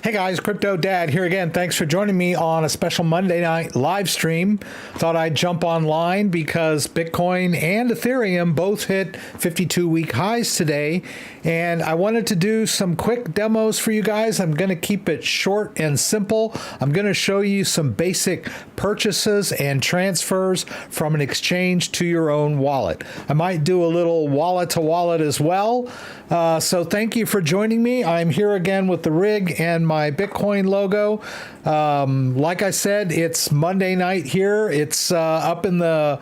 Hey guys, CryptoDad here again. Thanks for joining me on a special Monday night live stream. Thought I'd jump online because Bitcoin and Ethereum both hit 52-week highs today, and I wanted to do some quick demos for you guys. I'm going to keep it short and simple. I'm going to show you some basic purchases and transfers from an exchange to your own wallet. I might do a little wallet to wallet as well. So thank you for joining me. I'm here again with the rig and my Bitcoin logo. Like I said, it's Monday night here. It's up in the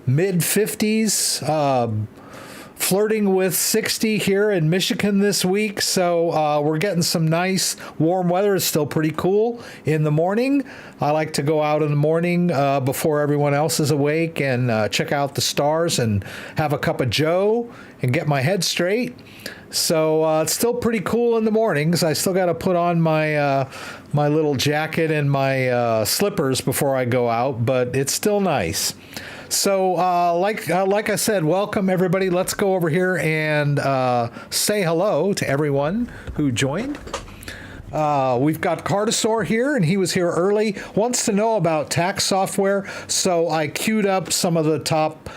mid 50s, flirting with 60 here in Michigan this week. So we're getting some nice warm weather. It's still pretty cool in the morning. I like to go out in the morning before everyone else is awake and check out the stars and have a cup of joe and get my head straight. So it's still pretty cool in the mornings. I still got to put on my my little jacket and my slippers before I go out, but it's still nice. So like I said, welcome everybody. Let's go over here and say hello to everyone who joined. We've got Cardosaur here, and he was here early, wants to know about tax software. So I queued up some of the top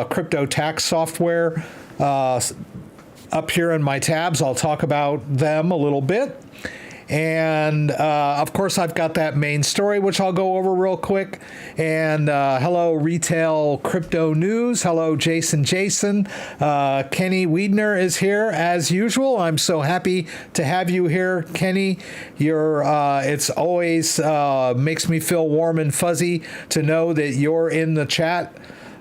crypto tax software up here in my tabs. I'll talk about them a little bit. And of course, I've got that main story, which I'll go over real quick. And hello, Retail Crypto News. Hello, Jason. Kenny Wiedner is here as usual. I'm so happy to have you here, Kenny. It's always makes me feel warm and fuzzy to know that you're in the chat.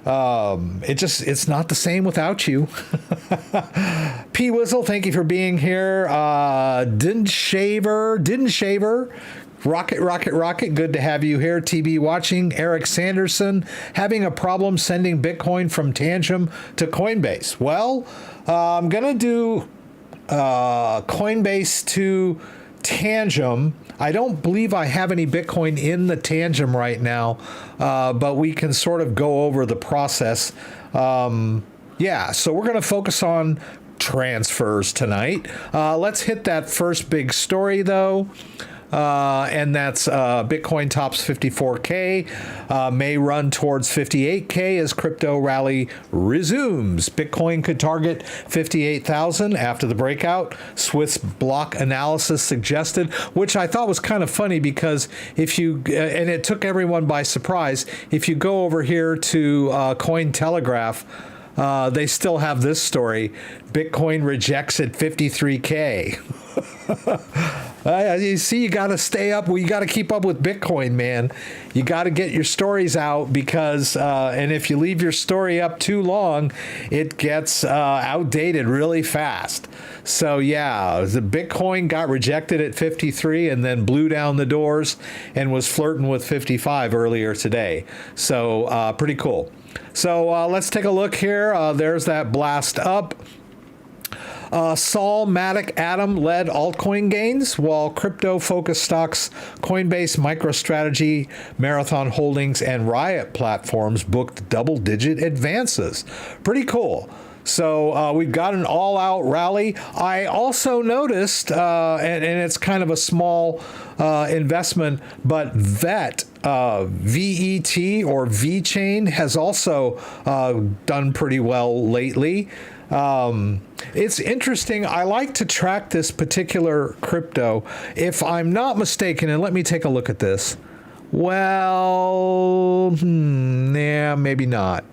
It's not the same without you. P Whistle, thank you for being here. Didn't shaver. Rocket, good to have you here. TB watching. Eric Sanderson, having a problem sending Bitcoin from Tangum to Coinbase. Well, I'm gonna do Coinbase to Tangum. I don't believe I have any Bitcoin in the Tangum right now, but we can sort of go over the process. Yeah, so we're going to focus on transfers tonight. Let's hit that first big story, though. And that's Bitcoin tops 54K, may run towards 58K as crypto rally resumes. Bitcoin could target 58,000 after the breakout, Swiss block analysis suggested, which I thought was kind of funny because if you, and it took everyone by surprise, if you go over here to Cointelegraph, they still have this story. Bitcoin rejects at 53K. You see, you got to stay up. Well, you got to keep up with Bitcoin, man. You got to get your stories out because, and if you leave your story up too long, it gets outdated really fast. So yeah, the Bitcoin got rejected at 53 and then blew down the doors and was flirting with 55 earlier today. So pretty cool. So let's take a look here. There's that blast up. Sol, MATIC, Atom led altcoin gains, while crypto-focused stocks Coinbase, MicroStrategy, Marathon Holdings, and Riot platforms booked double-digit advances. Pretty cool. So we've got an all-out rally. I also noticed, and it's kind of a small investment, but VET or Vetchain has also done pretty well lately. It's interesting. I like to track this particular crypto. If I'm not mistaken, and let me take a look at this. Well, yeah, maybe not.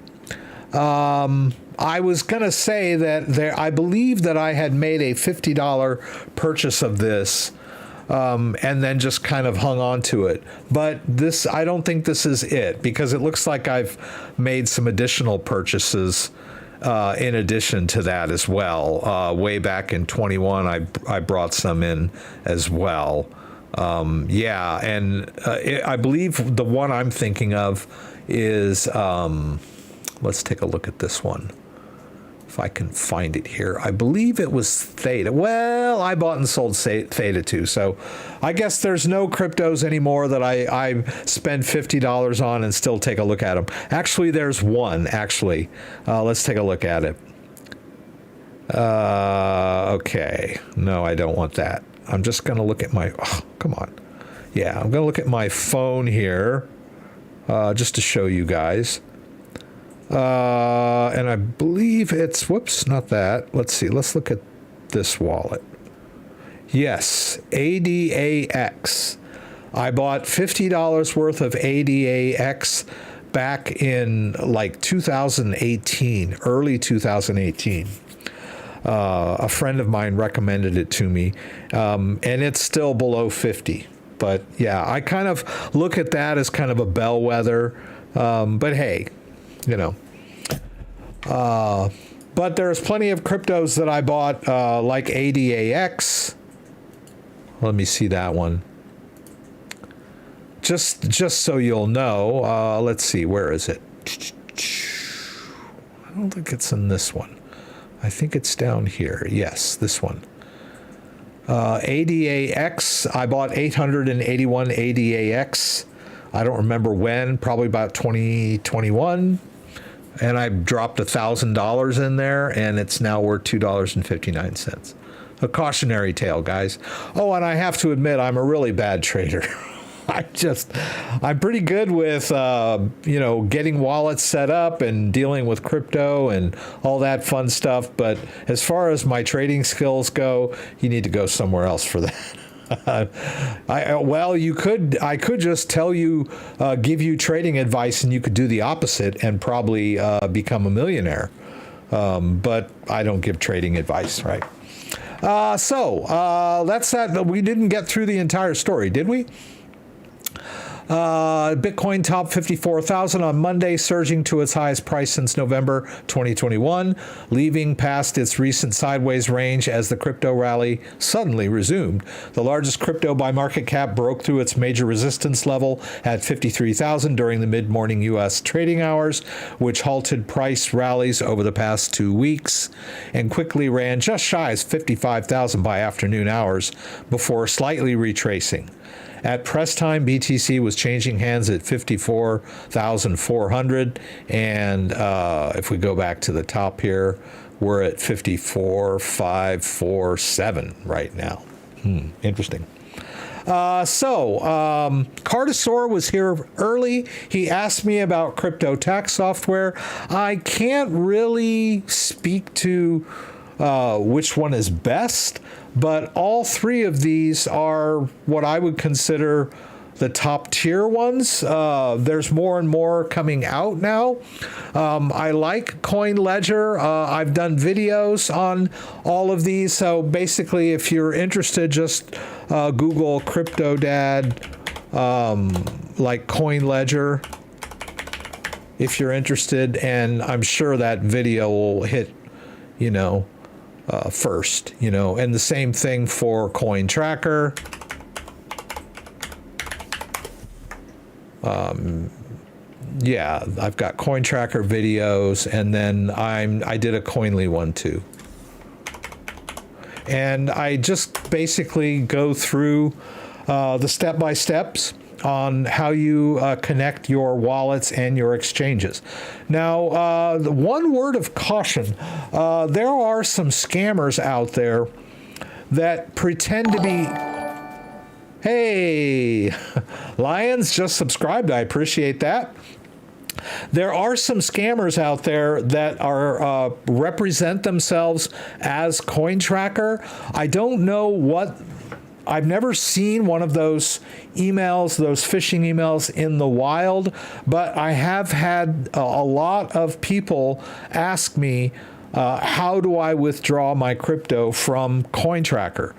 I was going to say that I believe that I had made a $50 purchase of this, and then just kind of hung on to it. But this, I don't think this is it, because it looks like I've made some additional purchases in addition to that as well. Way back in 21, I brought some in as well. Yeah, and I believe the one I'm thinking of is, let's take a look at this one. If I can find it here. I believe it was Theta. Well, I bought and sold Theta too. So I guess there's no cryptos anymore that I spend $50 on and still take a look at them. Actually, there's one, actually. Let's take a look at it. Okay. No, I don't want that. I'm just going to look at my, oh, come on. Yeah, I'm going to look at my phone here just to show you guys. And I believe it's, whoops, not that. Let's see. Let's look at this wallet. Yes, ADAX. I bought $50 worth of ADAX back in like 2018, early 2018. A friend of mine recommended it to me, and it's still below 50. But yeah, I kind of look at that as kind of a bellwether. But hey, you know. But there's plenty of cryptos that I bought, like ADAX. Let me see that one. Just so you'll know, let's see, where is it? I don't think it's in this one. I think it's down here. Yes, this one. ADAX, I bought 881 ADAX. I don't remember when, probably about 2021. And I dropped $1,000 in there, and it's now worth $2.59. A cautionary tale, guys. Oh, and I have to admit, I'm a really bad trader. I'm pretty good with, getting wallets set up and dealing with crypto and all that fun stuff. But as far as my trading skills go, you need to go somewhere else for that. I could just tell you, give you trading advice, and you could do the opposite and probably become a millionaire. But I don't give trading advice, right? So that's that. We didn't get through the entire story, did we? Bitcoin topped 54,000 on Monday, surging to its highest price since November 2021, leaving past its recent sideways range as the crypto rally suddenly resumed. The largest crypto by market cap broke through its major resistance level at 53,000 during the mid-morning U.S. trading hours, which halted price rallies over the past 2 weeks, and quickly ran just shy of 55,000 by afternoon hours before slightly retracing. At press time, BTC was changing hands at 54,400, and if we go back to the top here, we're at 54,547 right now. Interesting. Cardasaur was here early. He asked me about crypto tax software. I can't really speak to which one is best, but all three of these are what I would consider the top tier ones. There's more and more coming out now. I like CoinLedger. I've done videos on all of these. So basically, if you're interested, just Google CryptoDad, like CoinLedger, if you're interested. And I'm sure that video will hit, first, and the same thing for Coin Tracker. I've got Coin Tracker videos, and then I did a Coinly one too. And I just basically go through the step-by-steps on how you connect your wallets and your exchanges. Now, the one word of caution, there are some scammers out there that pretend to be... Hey, Lions just subscribed. I appreciate that. There are some scammers out there that are represent themselves as Coin Tracker. I don't know what... I've never seen one of those emails, those phishing emails in the wild, but I have had a lot of people ask me, how do I withdraw my crypto from Coin Tracker?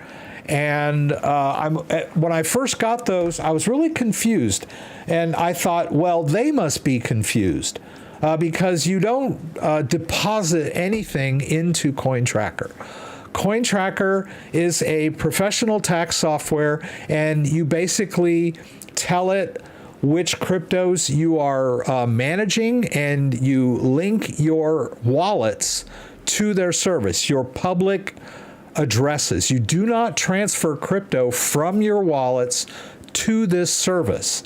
And when I first got those, I was really confused. And I thought, well, they must be confused because you don't deposit anything into Coin Tracker. Coin Tracker is a professional tax software, and you basically tell it which cryptos you are managing, and you link your wallets to their service, your public addresses. You do not transfer crypto from your wallets to this service.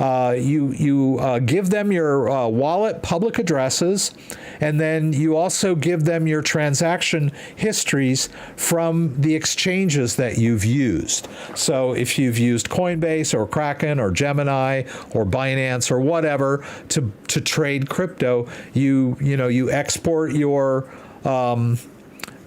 You give them your wallet public addresses, and then you also give them your transaction histories from the exchanges that you've used. So if you've used Coinbase or Kraken or Gemini or Binance or whatever to trade crypto, you export your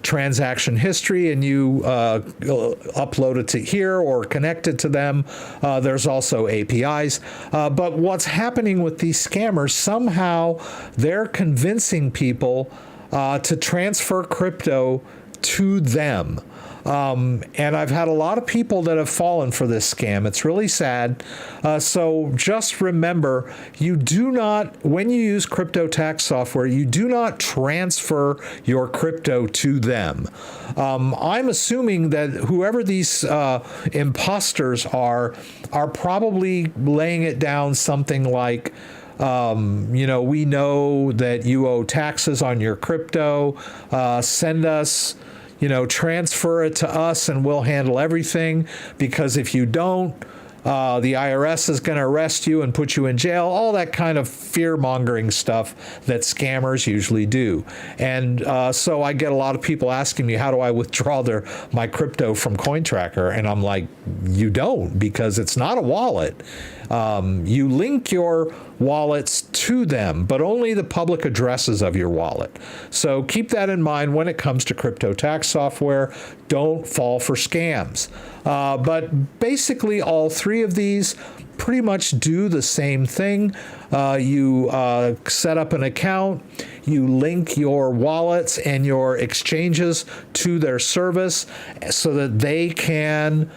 transaction history and you upload it to here or connect it to them. There's also APIs. But what's happening with these scammers, somehow they're convincing people to transfer crypto to them. And I've had a lot of people that have fallen for this scam. It's really sad. So just remember, you do not, when you use crypto tax software, you do not transfer your crypto to them. I'm assuming that whoever these imposters are probably laying it down something like, we know that you owe taxes on your crypto. Send us, transfer it to us and we'll handle everything, because if you don't, the IRS is going to arrest you and put you in jail, all that kind of fear-mongering stuff that scammers usually do. And so I get a lot of people asking me, how do I withdraw my crypto from CoinTracker? And I'm like, you don't, because it's not a wallet. You link your wallets to them, but only the public addresses of your wallet. So keep that in mind when it comes to crypto tax software. Don't fall for scams. But basically, all three of these pretty much do the same thing. You set up an account, you link your wallets and your exchanges to their service so that they can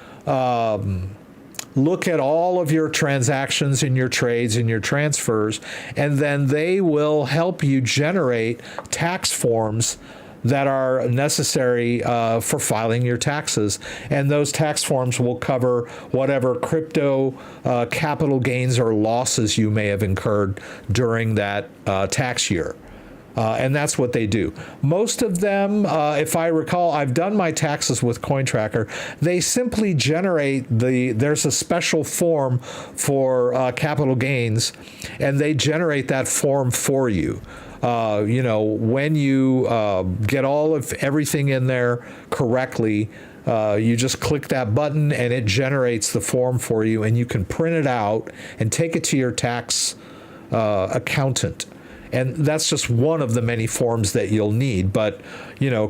look at all of your transactions and your trades and your transfers, and then they will help you generate tax forms that are necessary for filing your taxes. And those tax forms will cover whatever crypto capital gains or losses you may have incurred during that tax year. And that's what they do. Most of them, if I recall, I've done my taxes with CoinTracker. They simply generate there's a special form for capital gains, and they generate that form for you. When you get all of everything in there correctly, you just click that button and it generates the form for you, and you can print it out and take it to your tax accountant. And that's just one of the many forms that you'll need. But,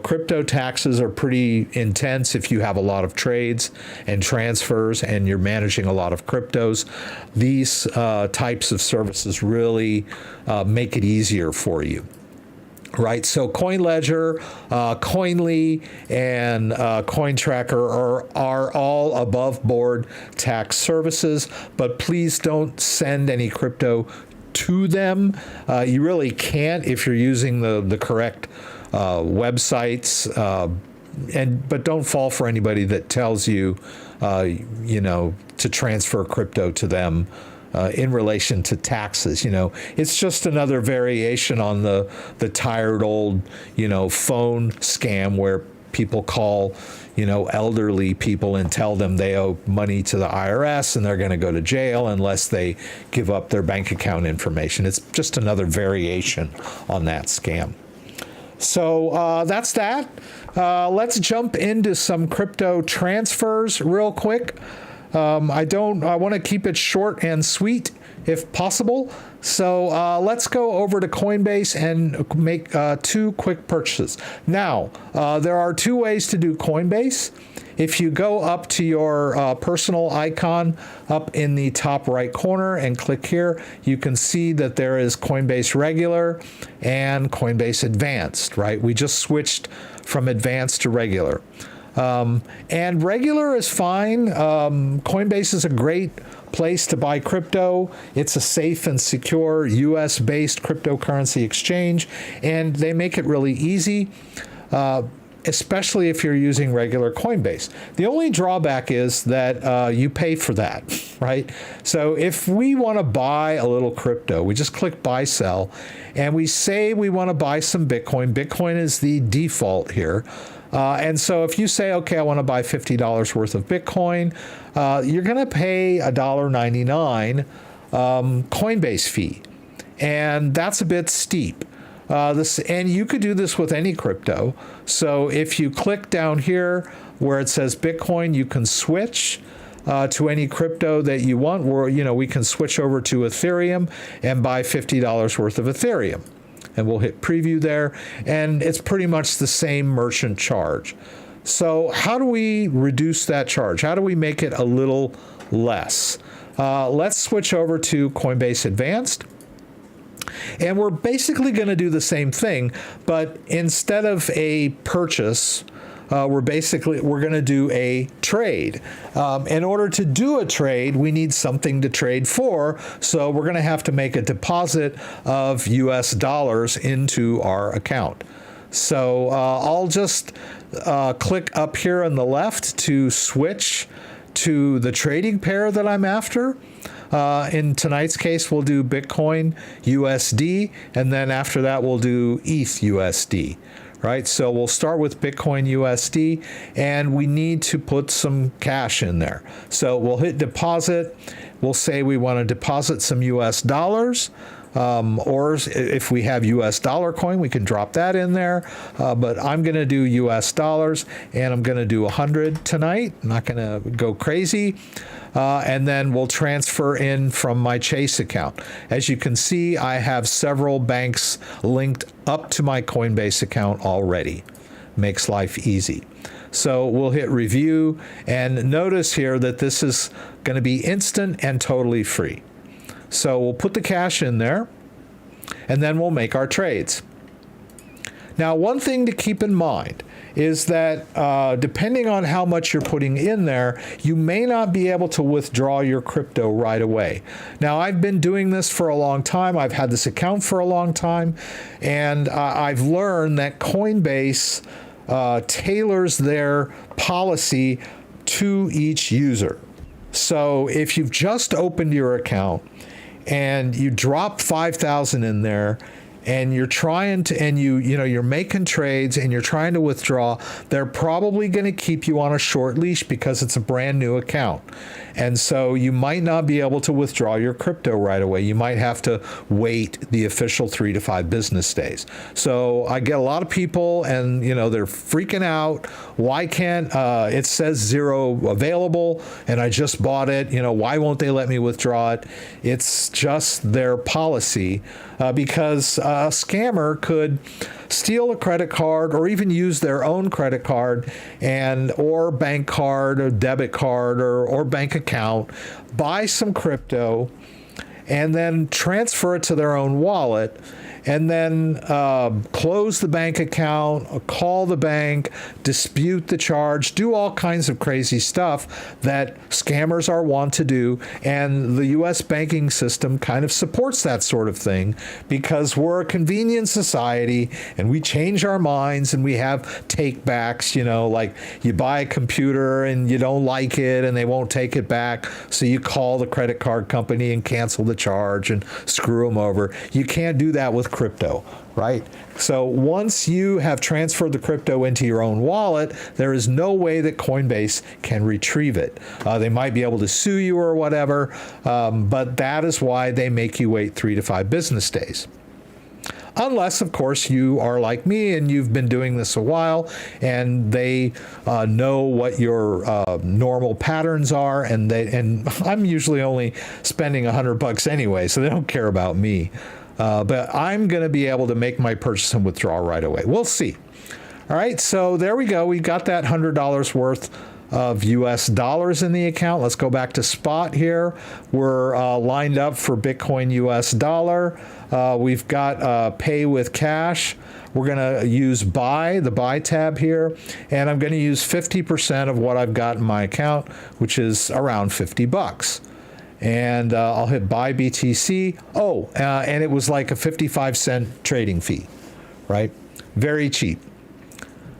crypto taxes are pretty intense if you have a lot of trades and transfers and you're managing a lot of cryptos. These types of services really make it easier for you. Right, so CoinLedger, Coinly, and CoinTracker are all above board tax services, but please don't send any crypto to them. You really can't if you're using the correct websites, but don't fall for anybody that tells you, to transfer crypto to them in relation to taxes. It's just another variation on the tired old, phone scam where people call, elderly people and tell them they owe money to the IRS and they're going to go to jail unless they give up their bank account information. It's just another variation on that scam. So that's that. Let's jump into some crypto transfers real quick. I want to keep it short and sweet if possible. So let's go over to Coinbase and make two quick purchases. Now, there are two ways to do Coinbase. If you go up to your personal icon up in the top right corner and click here, you can see that there is Coinbase Regular and Coinbase Advanced, right? We just switched from Advanced to Regular. And Regular is fine. Coinbase is a great place to buy crypto. It's a safe and secure US-based cryptocurrency exchange, and they make it really easy, especially if you're using regular Coinbase. The only drawback is that you pay for that, right? So if we want to buy a little crypto, we just click buy sell, and we say we want to buy some Bitcoin. Bitcoin is the default here. And so if you say, okay, I want to buy $50 worth of Bitcoin, you're going to pay $1.99 Coinbase fee. And that's a bit steep. And you could do this with any crypto. So if you click down here where it says Bitcoin, you can switch to any crypto that you want. We can switch over to Ethereum and buy $50 worth of Ethereum. And we'll hit preview there. And it's pretty much the same merchant charge. So how do we reduce that charge? How do we make it a little less? Let's switch over to Coinbase Advanced. And we're basically going to do the same thing, but instead of a purchase, we're going to do a trade. In order to do a trade, we need something to trade for, so we're going to have to make a deposit of US dollars into our account. So I'll just click up here on the left to switch to the trading pair that I'm after. In tonight's case, we'll do Bitcoin USD, and then after that, we'll do ETH USD, right? So we'll start with Bitcoin USD, and we need to put some cash in there. So we'll hit deposit. We'll say we want to deposit some US dollars. Or if we have US dollar coin, we can drop that in there. But I'm going to do US dollars, and I'm going to do 100 tonight. I'm not going to go crazy. And then we'll transfer in from my Chase account. As you can see, I have several banks linked up to my Coinbase account already. Makes life easy. So we'll hit review, and notice here that this is going to be instant and totally free. So we'll put the cash in there, and then we'll make our trades. Now, one thing to keep in mind is that depending on how much you're putting in there, you may not be able to withdraw your crypto right away. Now, I've been doing this for a long time. I've had this account for a long time, and I've learned that Coinbase tailors their policy to each user. So if you've just opened your account and you drop 5,000 in there, and you're trying to, and you're making trades and you're trying to withdraw, they're probably going to keep you on a short leash because it's a brand new account. And so you might not be able to withdraw your crypto right away. You might have to wait the official 3 to 5 business days. So I get a lot of people, and they're freaking out. Why can't it says 0 available and I just bought it? Why won't they let me withdraw it? It's just their policy because a scammer could steal a credit card or even use their own credit card or bank card or debit card or bank account, buy some crypto, and then transfer it to their own wallet, and then close the bank account, call the bank, dispute the charge, do all kinds of crazy stuff that scammers are wont to do. And the U.S. banking system kind of supports that sort of thing because we're a convenient society and we change our minds and we have take-backs, like you buy a computer and you don't like it and they won't take it back. So you call the credit card company and cancel the charge and screw them over. You can't do that with crypto, right? So once you have transferred the crypto into your own wallet, there is no way that Coinbase can retrieve it. They might be able to sue you or whatever, but that is why they make you wait 3 to 5 business days. Unless, of course, you are like me and you've been doing this a while and they know what your normal patterns are, and I'm usually only spending $100 anyway, so they don't care about me. But I'm going to be able to make my purchase and withdraw right away. We'll see. All right, so there we go. We got that $100 worth of US dollars in the account. Let's go back to spot here. We're lined up for Bitcoin US dollar. We've got pay with cash. We're going to use the buy tab here, and I'm going to use 50% of what I've got in my account, which is around $50. And I'll hit buy BTC. And it was like a 55-cent trading fee, right? Very cheap.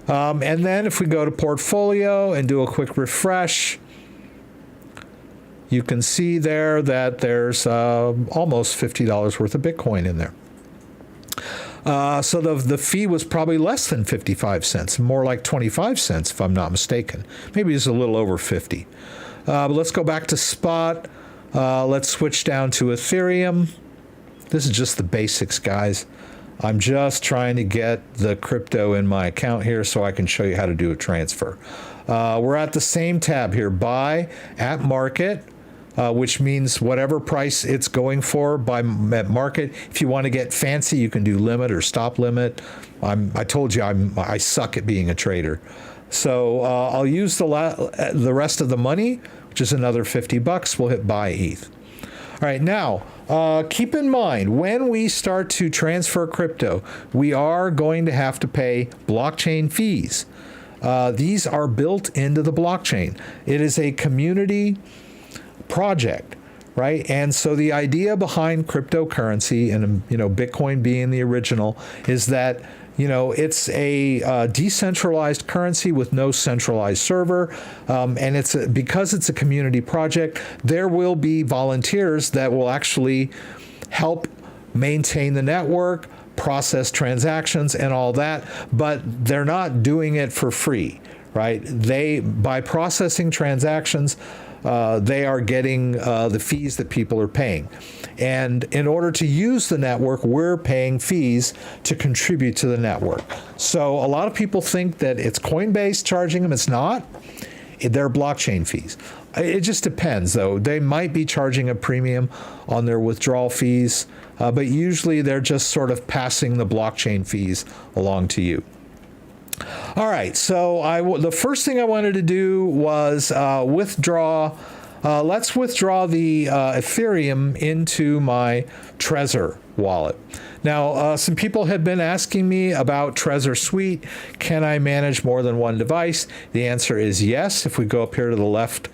And then if we go to portfolio and do a quick refresh, you can see there that there's almost $50 worth of Bitcoin in there. So the fee was probably less than 55 cents, more like 25 cents if I'm not mistaken. Maybe it's a little over 50. But let's go back to spot. Let's switch down to Ethereum. This is just the basics, guys. I'm just trying to get the crypto in my account here so I can show you how to do a transfer. We're at the same tab here, buy at market, which means whatever price it's going for by at market. If you want to get fancy, you can do limit or stop limit. I told you I suck at being a trader. So I'll use the rest of the money, which is another $50. We'll hit buy ETH. All right, now keep in mind, when we start to transfer crypto, we are going to have to pay blockchain fees. These are built into the blockchain. It is a community project, right? And so the idea behind cryptocurrency, and Bitcoin being the original, is that it's a decentralized currency with no centralized server, and because it's a community project, there will be volunteers that will actually help maintain the network, process transactions, and all that, but they're not doing it for free, right? By processing transactions, they are getting the fees that people are paying. And in order to use the network, we're paying fees to contribute to the network. So a lot of people think that it's Coinbase charging them. It's not. They're blockchain fees. It just depends, though. They might be charging a premium on their withdrawal fees, but usually they're just sort of passing the blockchain fees along to you. All right, so the first thing I wanted to do was withdraw. Let's withdraw the Ethereum into my Trezor wallet. Now, some people have been asking me about Trezor Suite. Can I manage more than one device? The answer is yes. If we go up here to the left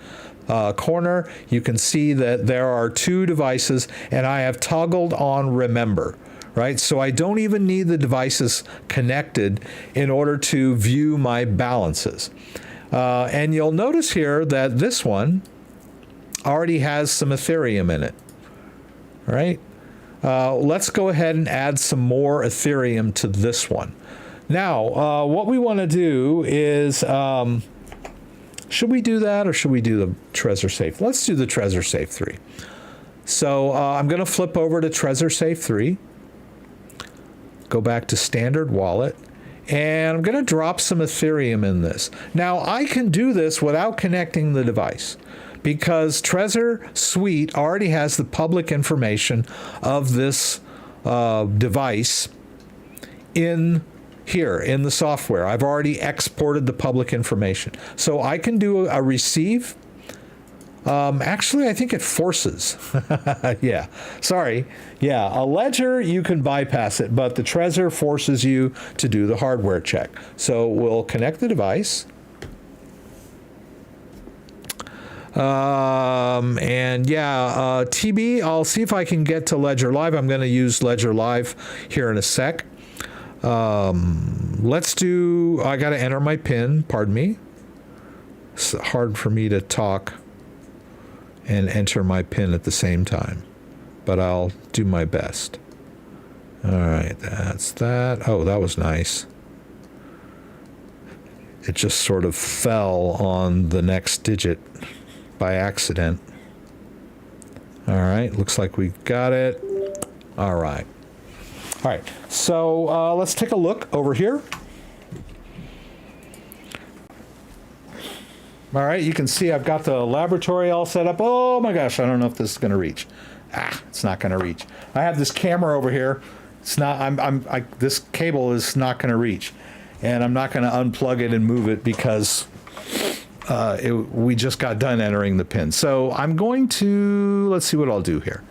corner, you can see that there are 2 devices, and I have toggled on Remember. Right? So I don't even need the devices connected in order to view my balances. And you'll notice here that this one already has some Ethereum in it. Right? Let's go ahead and add some more Ethereum to this one. Now, what we want to do is, should we do that or should we do the Trezor Safe? Let's do the Trezor Safe 3. So I'm going to flip over to Trezor Safe 3. Go back to standard wallet, and I'm going to drop some Ethereum in this. Now, I can do this without connecting the device because Trezor Suite already has the public information of this device in here in the software. I've already exported the public information. So I can do a receive. Actually, I think it forces. Yeah, sorry. Yeah, a ledger, you can bypass it, but the Trezor forces you to do the hardware check. So we'll connect the device. And yeah, TB, I'll see if I can get to Ledger Live. I'm going to use Ledger Live here in a sec. Let's do, I got to enter my PIN, pardon me. It's hard for me to talk and enter my PIN at the same time, but I'll do my best. All right, that's that. Oh, that was nice. It just sort of fell on the next digit by accident. All right, looks like we got it. All right. All right, so let's take a look over here. All right, you can see I've got the laboratory all set up. Oh my gosh, I don't know if this is going to reach. It's not going to reach. I have this camera over here. It's not. This cable is not going to reach, and I'm not going to unplug it and move it because we just got done entering the PIN. So I'm going to, let's see what I'll do here.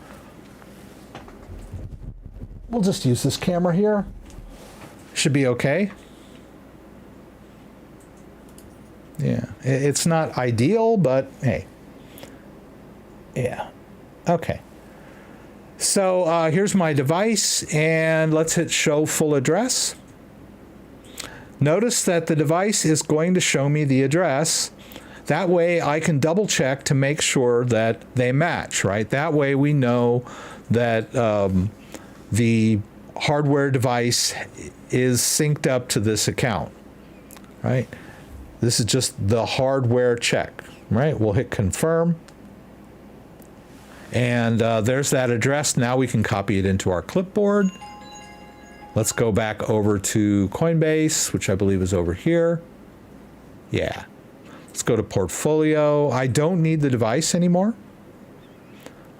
We'll just use this camera here. Should be okay. Yeah, it's not ideal, but hey. Yeah, okay. So here's my device, and let's hit show full address. Notice that the device is going to show me the address. That way I can double check to make sure that they match, right? That way we know that the hardware device is synced up to this account, right? This is just the hardware check, right? We'll hit confirm. And there's that address. Now we can copy it into our clipboard. Let's go back over to Coinbase, which I believe is over here. Yeah. Let's go to portfolio. I don't need the device anymore.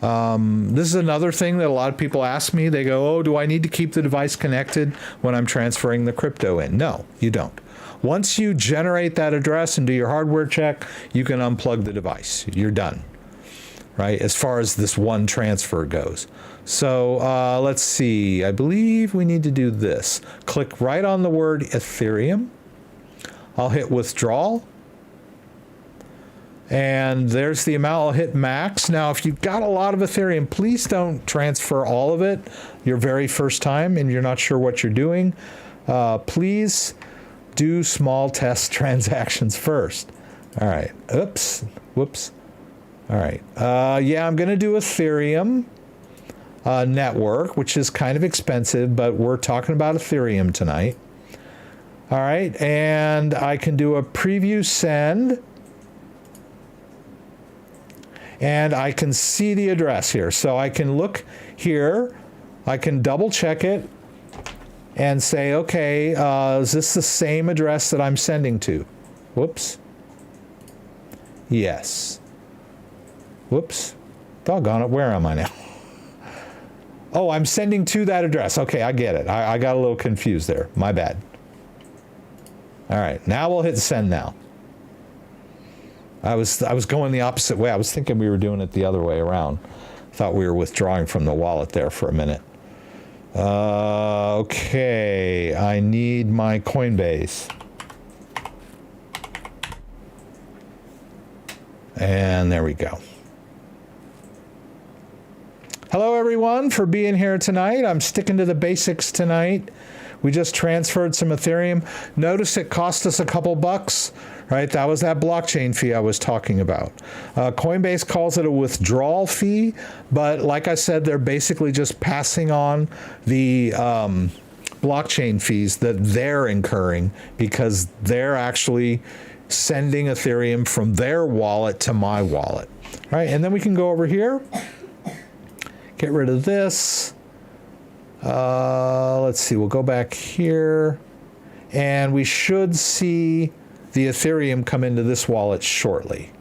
This is another thing that a lot of people ask me. They go, oh, do I need to keep the device connected when I'm transferring the crypto in? No, you don't. Once you generate that address and do your hardware check, you can unplug the device. You're done, right? As far as this one transfer goes. So let's see. I believe we need to do this. Click right on the word Ethereum. I'll hit withdrawal. And there's the amount. I'll hit max. Now, if you've got a lot of Ethereum, please don't transfer all of it your very first time and you're not sure what you're doing. Please do small test transactions first. All right. Oops. Whoops. All right. Yeah, I'm going to do Ethereum network, which is kind of expensive, but we're talking about Ethereum tonight. All right. And I can do a preview send. And I can see the address here. So I can look here. I can double check it and say, okay, is this the same address that I'm sending to? Whoops. Yes. Whoops. Doggone it. Where am I now? Oh, I'm sending to that address. Okay, I get it. I got a little confused there. My bad. All right. Now we'll hit send now. I was going the opposite way. I was thinking we were doing it the other way around. Thought we were withdrawing from the wallet there for a minute. Okay, I need my Coinbase. And there we go. Hello, everyone, for being here tonight. I'm sticking to the basics tonight. We just transferred some Ethereum. Notice it cost us a couple bucks, right? That was that blockchain fee I was talking about. Coinbase calls it a withdrawal fee, but like I said, they're basically just passing on the blockchain fees that they're incurring because they're actually sending Ethereum from their wallet to my wallet, right? And then we can go over here, get rid of this. Let's see, we'll go back here and we should see the Ethereum come into this wallet shortly.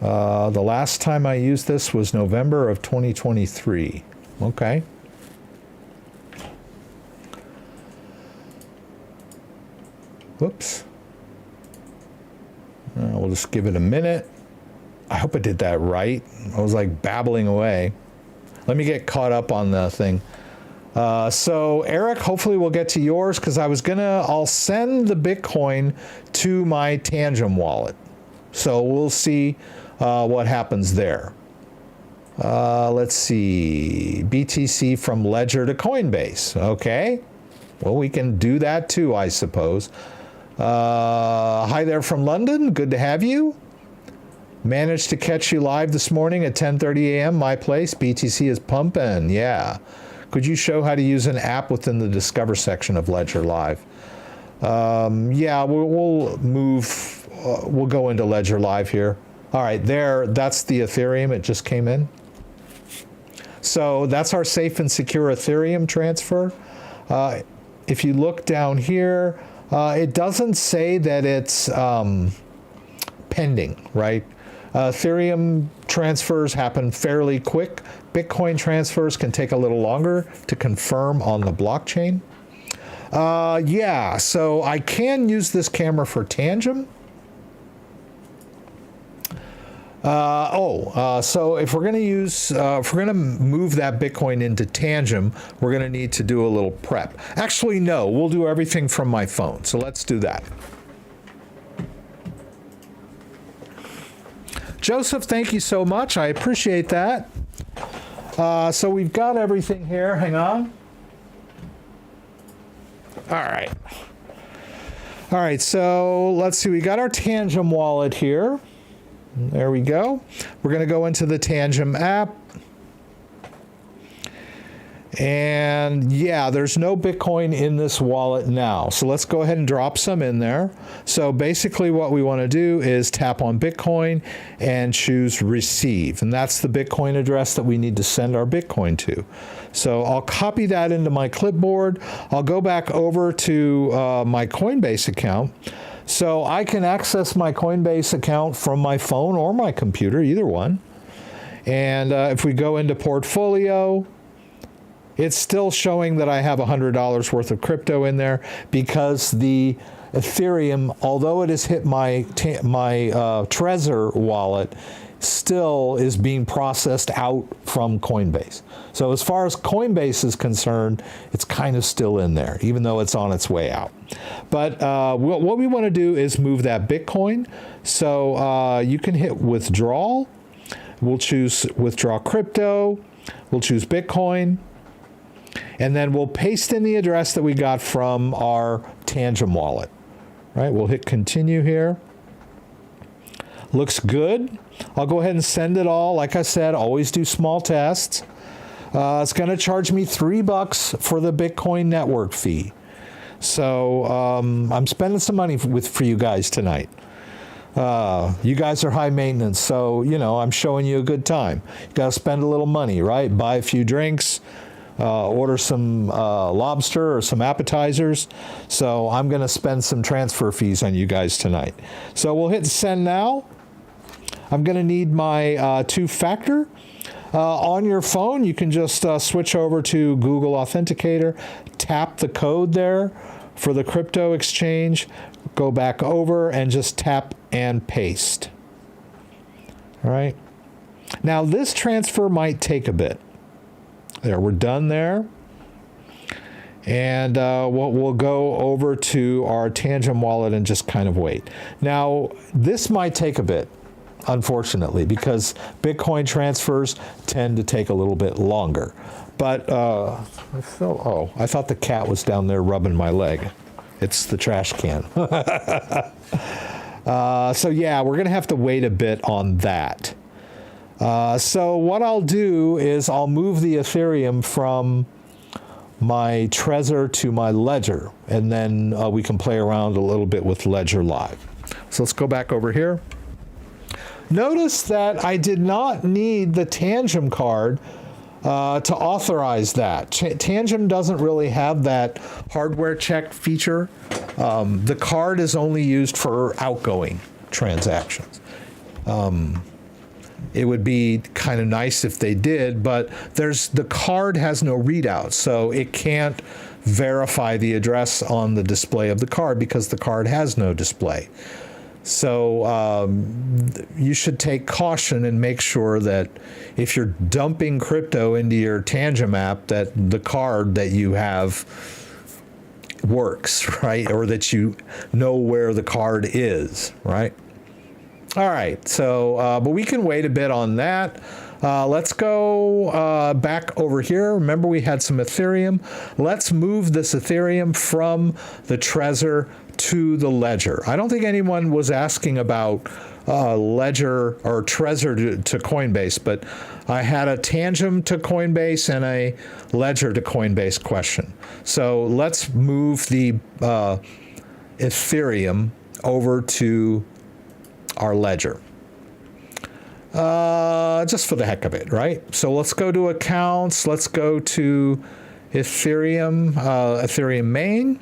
The last time I used this was November of 2023. Okay. Whoops. We'll just give it a minute. I hope I did that right. I was like babbling away. Let me get caught up on the thing. So Eric, hopefully we'll get to yours because I'll send the Bitcoin to my Tangum wallet. So we'll see what happens there. Let's see, BTC from Ledger to Coinbase. Okay. Well, we can do that too, I suppose. Hi there from London. Good to have you. Managed to catch you live this morning at 10:30 a.m. My place. BTC is pumping. Yeah. Could you show how to use an app within the Discover section of Ledger Live? Yeah, we'll move. We'll go into Ledger Live here. All right, that's the Ethereum. It just came in. So that's our safe and secure Ethereum transfer. If you look down here, it doesn't say that it's pending, right? Ethereum transfers happen fairly quick. Bitcoin transfers can take a little longer to confirm on the blockchain. Yeah, so I can use this camera for Tangum. So if we're going to move that Bitcoin into Tangum, we're going to need to do a little prep. Actually, no, we'll do everything from my phone. So let's do that. Joseph, thank you so much. I appreciate that. So we've got everything here. Hang on. All right. All right, so let's see. We got our Tangum wallet here. There we go. We're going to go into the Tangum app. And yeah, there's no Bitcoin in this wallet now. So let's go ahead and drop some in there. So basically what we want to do is tap on Bitcoin and choose receive. And that's the Bitcoin address that we need to send our Bitcoin to. So I'll copy that into my clipboard. I'll go back over to my Coinbase account. So I can access my Coinbase account from my phone or my computer, either one. And if we go into portfolio, it's still showing that I have $100 worth of crypto in there because the Ethereum, although it has hit my Trezor wallet, still is being processed out from Coinbase. So as far as Coinbase is concerned, it's kind of still in there, even though it's on its way out. But what we want to do is move that Bitcoin. So you can hit withdrawal. We'll choose withdraw crypto. We'll choose Bitcoin. And then we'll paste in the address that we got from our Tangum wallet. Right? We'll hit continue here. Looks good. I'll go ahead and send it all. Like I said, always do small tests. It's going to charge me $3 for the Bitcoin network fee. So I'm spending some money for you guys tonight. You guys are high maintenance, so, you know, I'm showing you a good time. You got to spend a little money, right? Buy a few drinks, order some lobster or some appetizers. So I'm going to spend some transfer fees on you guys tonight. So we'll hit send now. I'm going to need my two-factor. On your phone, you can just switch over to Google Authenticator, tap the code there for the crypto exchange, go back over and just tap and paste. All right. Now this transfer might take a bit. There, we're done there. And we'll go over to our Tangum wallet and just kind of wait. Now, this might take a bit, unfortunately, because Bitcoin transfers tend to take a little bit longer. But I thought the cat was down there rubbing my leg. It's the trash can. So yeah, we're going to have to wait a bit on that. So what I'll do is I'll move the Ethereum from my Trezor to my Ledger, and then we can play around a little bit with Ledger Live. So let's go back over here. Notice that I did not need the Tangum card to authorize that. Tangum doesn't really have that hardware check feature. The card is only used for outgoing transactions. It would be kind of nice if they did, but the card has no readout, so it can't verify the address on the display of the card because the card has no display. So you should take caution and make sure that if you're dumping crypto into your Tangum app, that the card that you have works, right? Or that you know where the card is, right? All right, so, but we can wait a bit on that. Let's go back over here. Remember, we had some Ethereum. Let's move this Ethereum from the Trezor to the Ledger. I don't think anyone was asking about Ledger or Trezor to Coinbase, but I had a Tangum to Coinbase and a Ledger to Coinbase question. So let's move the Ethereum over to our Ledger. Just for the heck of it, right? So let's go to accounts. Let's go to Ethereum, Ethereum main.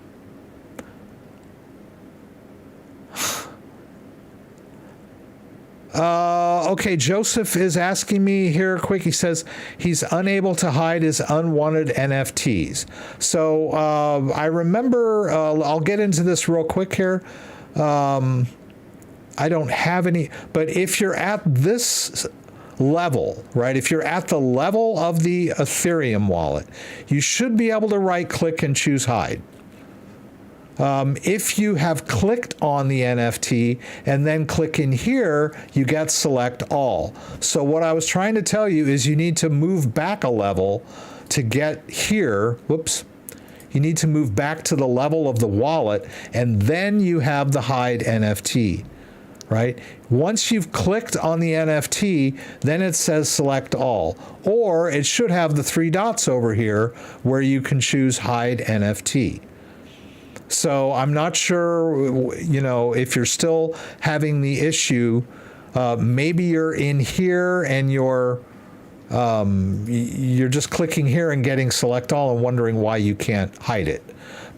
Okay, Joseph is asking me here quick. He says he's unable to hide his unwanted NFTs. So I remember, I'll get into this real quick here. I don't have any, but if you're at this level, right, if you're at the level of the Ethereum wallet, you should be able to right click and choose hide. If you have clicked on the NFT and then click in here, you get select all. So what I was trying to tell you is you need to move back a level to get here. Whoops. You need to move back to the level of the wallet, and then you have the hide NFT right? Once you've clicked on the NFT, then it says select all, or it should have the 3 dots over here where you can choose hide NFT. So I'm not sure, if you're still having the issue, maybe you're in here and you're just clicking here and getting select all and wondering why you can't hide it.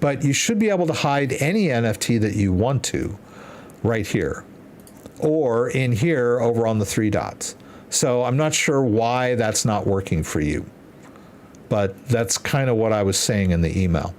But you should be able to hide any NFT that you want to right here, or in here over on the 3 dots. So I'm not sure why that's not working for you, but that's kind of what I was saying in the email.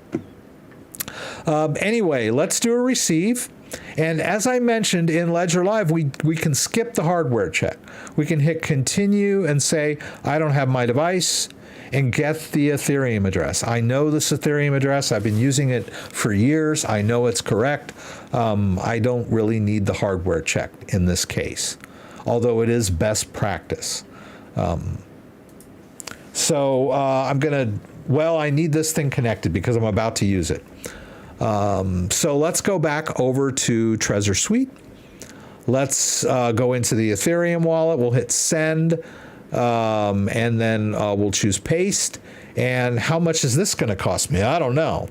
Anyway, let's do a receive. And as I mentioned in Ledger Live, we can skip the hardware check. We can hit continue and say, I don't have my device, and get the Ethereum address. I know this Ethereum address. I've been using it for years. I know it's correct. I don't really need the hardware check in this case, although it is best practice. So I'm going to, I need this thing connected because I'm about to use it. So let's go back over to Trezor Suite. Let's go into the Ethereum wallet. We'll hit send, and then we'll choose paste. And how much is this going to cost me? I don't know.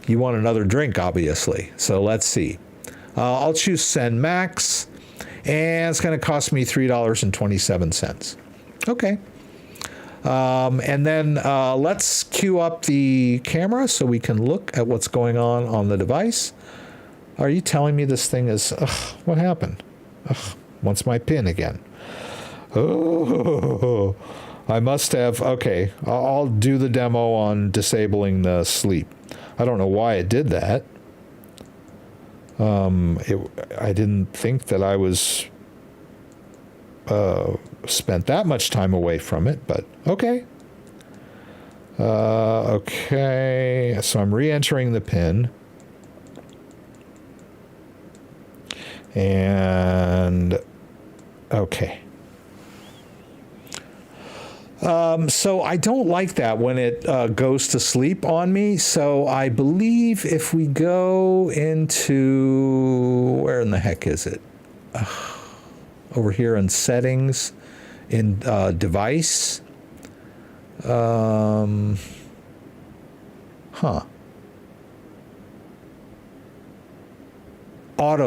You want another drink, obviously. So let's see. I'll choose send max, and it's going to cost me $3.27. Okay. And then let's queue up the camera so we can look at what's going on the device. Are you telling me this thing is... what happened? Wants my PIN again. Oh, I must have... Okay, I'll do the demo on disabling the sleep. I don't know why it did that. I didn't think that I was... spent that much time away from it, but okay. Okay, so I'm re-entering the PIN. And okay. So I don't like that when it goes to sleep on me. So I believe if we go into, where in the heck is it? Over here in settings, in device. Auto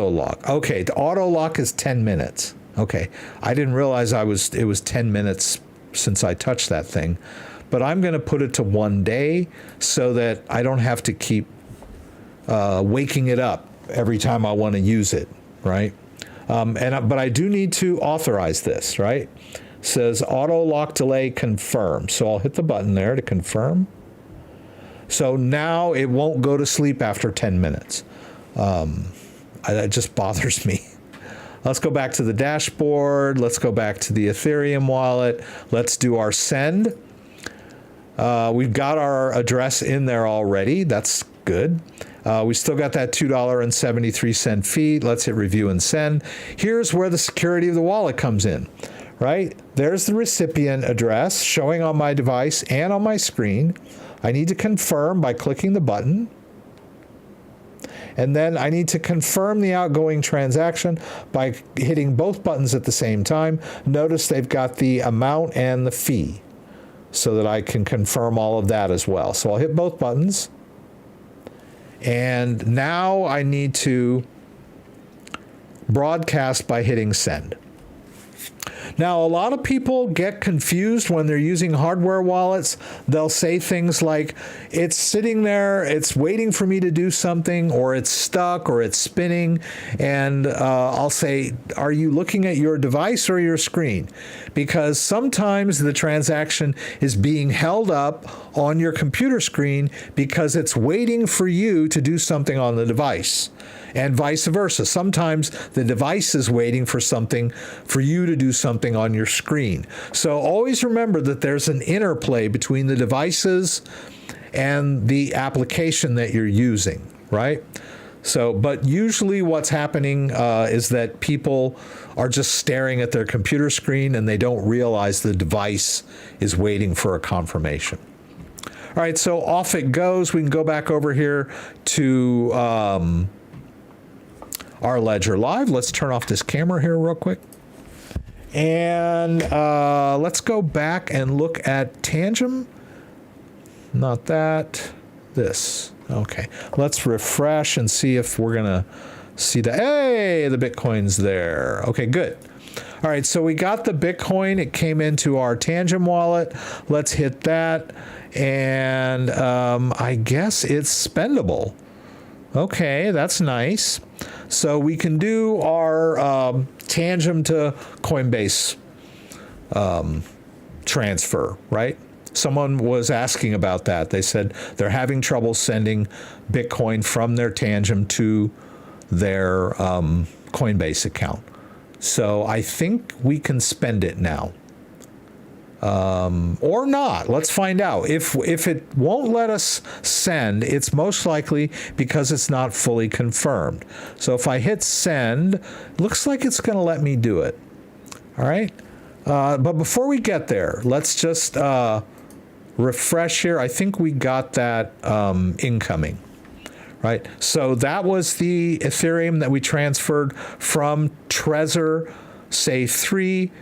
lock. Okay, the auto lock is 10 minutes. Okay, I didn't realize it was 10 minutes since I touched that thing, but I'm going to put it to 1 day so that I don't have to keep waking it up every time I want to use it, right? But I do need to authorize this, right? It says auto lock delay confirm. So I'll hit the button there to confirm. So now it won't go to sleep after 10 minutes. That just bothers me. Let's go back to the dashboard. Let's go back to the Ethereum wallet. Let's do our send. We've got our address in there already. That's good. We still got that $2.73 fee. Let's hit review and send. Here's where the security of the wallet comes in, right? There's the recipient address showing on my device and on my screen. I need to confirm by clicking the button. And then I need to confirm the outgoing transaction by hitting both buttons at the same time. Notice they've got the amount and the fee so that I can confirm all of that as well. So I'll hit both buttons. And now I need to broadcast by hitting send. Now, a lot of people get confused when they're using hardware wallets. They'll say things like, it's sitting there, it's waiting for me to do something, or it's stuck, or it's spinning. And I'll say, are you looking at your device or your screen? Because sometimes the transaction is being held up on your computer screen because it's waiting for you to do something on the device. And vice versa. Sometimes the device is waiting for something for you to do something on your screen. So always remember that there's an interplay between the devices and the application that you're using, right? So, but usually what's happening is that people are just staring at their computer screen and they don't realize the device is waiting for a confirmation. All right, so off it goes. We can go back over here to our Ledger Live. Let's turn off this camera here real quick. And let's go back and look at Tangum. Not that. This. Okay. Let's refresh and see if we're going to see the, hey, the Bitcoin's there. Okay, good. All right, so we got the Bitcoin. It came into our Tangum wallet. Let's hit that. And I guess it's spendable. Okay, that's nice. So we can do our Tangum to Coinbase transfer, right? Someone was asking about that. They said they're having trouble sending Bitcoin from their Tangum to their Coinbase account. So I think we can spend it now. Or not. Let's find out. If it won't let us send, it's most likely because it's not fully confirmed. So if I hit send, it looks like it's going to let me do it. All right. But before we get there, let's just refresh here. I think we got that incoming. Right. So that was the Ethereum that we transferred from Trezor Safe 3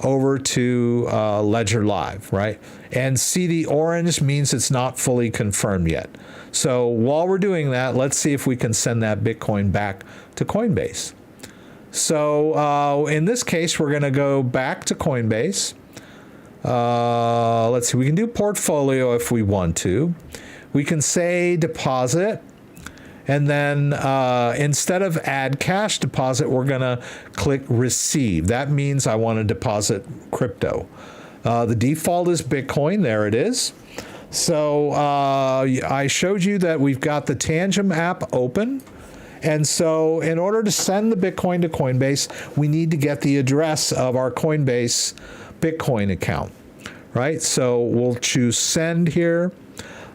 over to Ledger Live, right? And see, the orange means it's not fully confirmed yet. So while we're doing that, let's see if we can send that Bitcoin back to Coinbase. So in this case, we're going to go back to Coinbase. Let's see, we can do portfolio if we want to. We can say deposit. And then instead of add cash deposit, we're going to click receive. That means I want to deposit crypto. The default is Bitcoin. There it is. So I showed you that we've got the Tangum app open. And so in order to send the Bitcoin to Coinbase, we need to get the address of our Coinbase Bitcoin account, right? So we'll choose send here.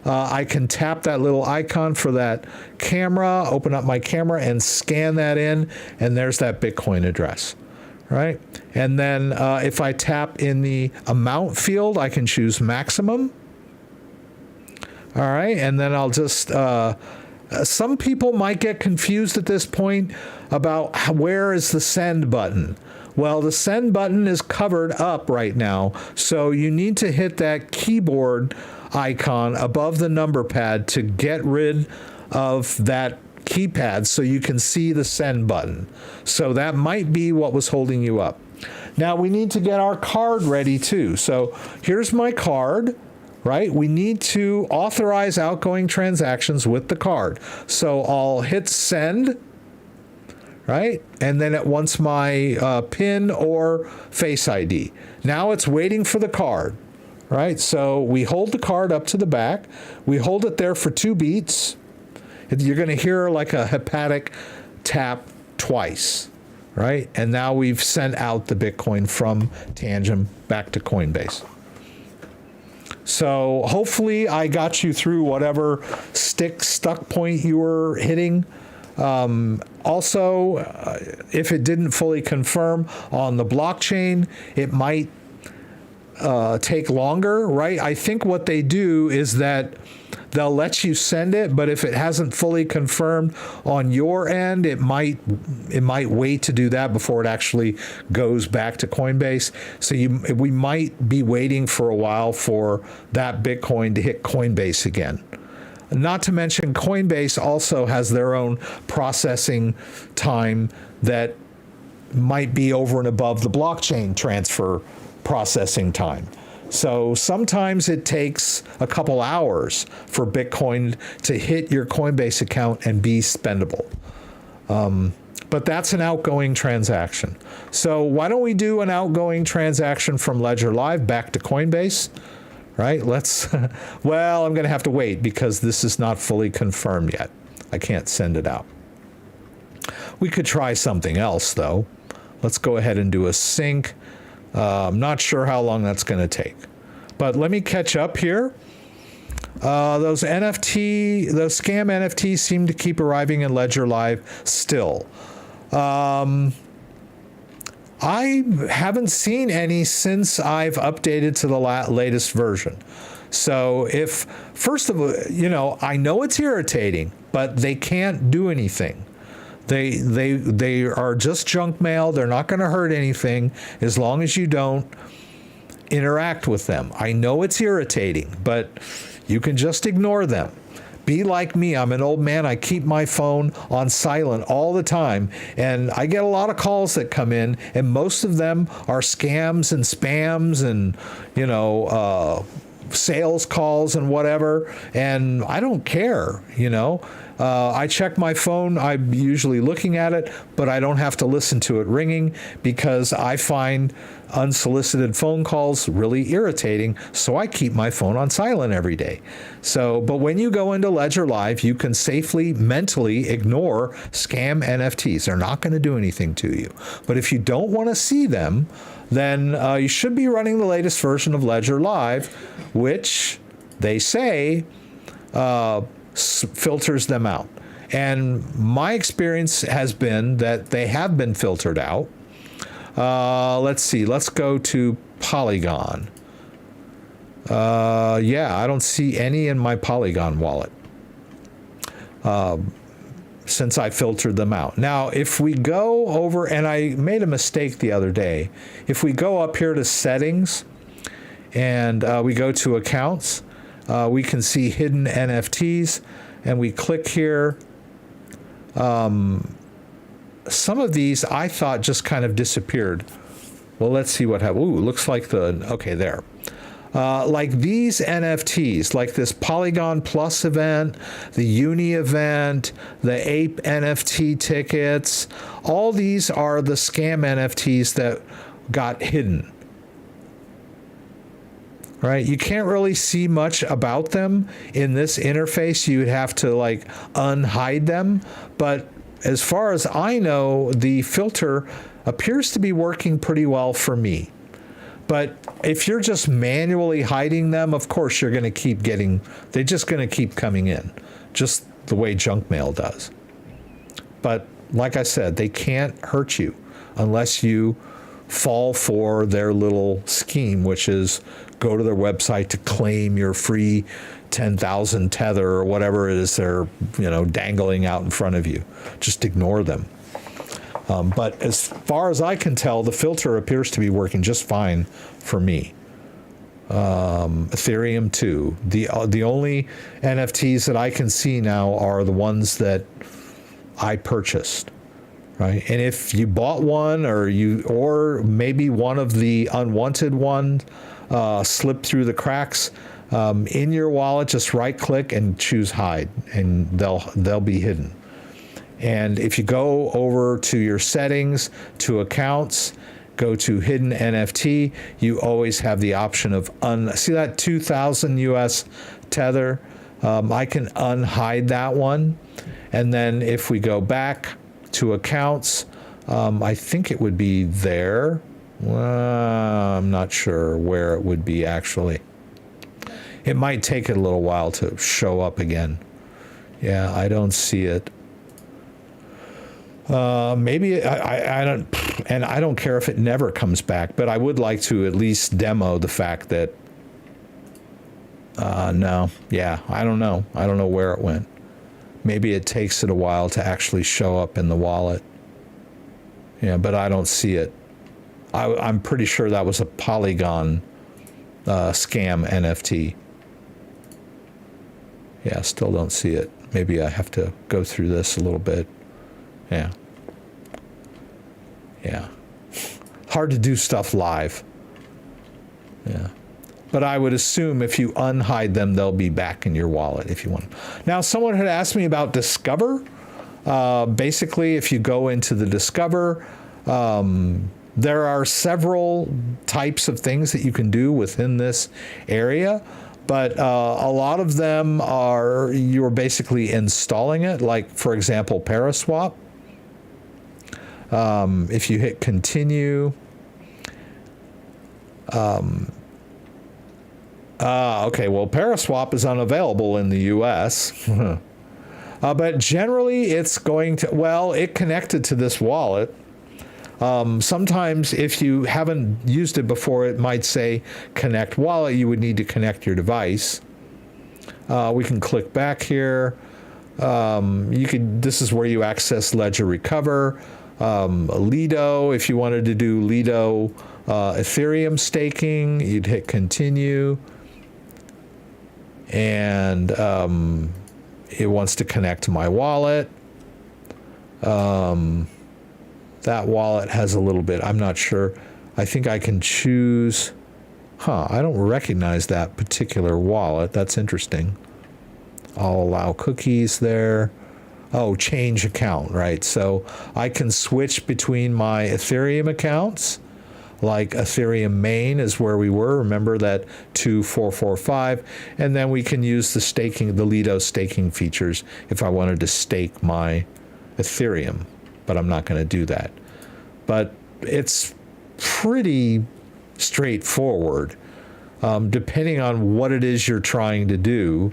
I can tap that little icon for that camera, open up my camera and scan that in, and there's that Bitcoin address, right? And then if I tap in the amount field, I can choose maximum. All right, and then I'll just, some people might get confused at this point about where is the send button. Well, the send button is covered up right now, so you need to hit that keyboard icon above the number pad to get rid of that keypad so you can see the send button. So that might be what was holding you up. Now we need to get our card ready too. So here's my card, right? We need to authorize outgoing transactions with the card. So I'll hit send, right? And then it wants my PIN or Face ID. Now it's waiting for the card. Right, so we hold the card up to the back. We hold it there for 2 beats. You're going to hear like a hepatic tap twice, right? And now we've sent out the Bitcoin from Tangum back to Coinbase. So hopefully I got you through whatever stuck point you were hitting. Also, if it didn't fully confirm on the blockchain, it might take longer, right? I think what they do is that they'll let you send it, but if it hasn't fully confirmed on your end, it might wait to do that before it actually goes back to Coinbase. So we might be waiting for a while for that Bitcoin to hit Coinbase again. Not to mention Coinbase also has their own processing time that might be over and above the blockchain transfer processing time. So sometimes it takes a couple hours for Bitcoin to hit your Coinbase account and be spendable. But that's an outgoing transaction. So why don't we do an outgoing transaction from Ledger Live back to Coinbase, right? Well, I'm going to have to wait because this is not fully confirmed yet. I can't send it out. We could try something else though. Let's go ahead and do a sync. I'm not sure how long that's going to take, but let me catch up here. Those scam NFTs seem to keep arriving in Ledger Live still. I haven't seen any since I've updated to the latest version. So first of all, I know it's irritating, but they can't do anything. They are just junk mail. They're not going to hurt anything as long as you don't interact with them. I know it's irritating, but you can just ignore them. Be like me. I'm an old man. I keep my phone on silent all the time, and I get a lot of calls that come in, and most of them are scams and spams and, sales calls and whatever, and I don't care, I check my phone. I'm usually looking at it, but I don't have to listen to it ringing because I find unsolicited phone calls really irritating, so I keep my phone on silent every day. But when you go into Ledger Live, you can safely mentally ignore scam NFTs. They're not going to do anything to you. But if you don't want to see them, then you should be running the latest version of Ledger Live, which they say filters them out. And my experience has been that they have been filtered out. Let's see. Let's go to Polygon. I don't see any in my Polygon wallet since I filtered them out. Now, if we go over, and I made a mistake the other day, if we go up here to settings and we go to accounts, we can see hidden NFTs, and we click here. Some of these I thought just kind of disappeared. Well, let's see what happened. Ooh, looks like there. Like these NFTs, like this Polygon Plus event, the Uni event, the Ape NFT tickets, all these are the scam NFTs that got hidden. Right? You can't really see much about them in this interface. You would have to unhide them. But as far as I know, the filter appears to be working pretty well for me. But if you're just manually hiding them, of course they're just going to keep coming in, just the way junk mail does. But like I said, they can't hurt you unless you fall for their little scheme, which is go to their website to claim your free 10,000 tether or whatever it is they're dangling out in front of you. Just ignore them. But as far as I can tell, the filter appears to be working just fine for me. Ethereum too. The only NFTs that I can see now are the ones that I purchased. Right? And if you bought one or maybe one of the unwanted ones slipped through the cracks in your wallet, just right click and choose hide, and they'll be hidden. And if you go over to your settings, to accounts, go to hidden NFT, you always have the option of see that 2,000 US tether? I can unhide that one. And then if we go back to accounts, I think it would be there. I'm not sure where it would be actually. It might take it a little while to show up again. Yeah, I don't see it. Maybe I don't, and I don't care if it never comes back, but I would like to at least demo the fact that, no, yeah, I don't know. I don't know where it went. Maybe it takes it a while to actually show up in the wallet. Yeah, but I don't see it. I'm pretty sure that was a Polygon scam NFT. Yeah, still don't see it. Maybe I have to go through this a little bit. Yeah. Yeah. Hard to do stuff live. Yeah. But I would assume if you unhide them, they'll be back in your wallet if you want. Now, someone had asked me about Discover. Basically, if you go into the Discover, there are several types of things that you can do within this area. But a lot of them you're basically installing it. Like, for example, Paraswap. If you hit continue, okay, well, Paraswap is unavailable in the US. But generally it's going to, it connected to this wallet. Sometimes if you haven't used it before, it might say connect wallet. You would need to connect your device. We can click back here. This is where you access Ledger Recover. Lido, if you wanted to do Lido Ethereum staking, you'd hit continue. And it wants to connect to my wallet. That wallet has a little bit, I'm not sure. I think I can choose, I don't recognize that particular wallet. That's interesting. I'll allow cookies there. Oh, change account, right? So I can switch between my Ethereum accounts, like Ethereum main is where we were. Remember that 2445, and then we can use the staking, the Lido staking features if I wanted to stake my Ethereum, but I'm not going to do that. But it's pretty straightforward, depending on what it is you're trying to do.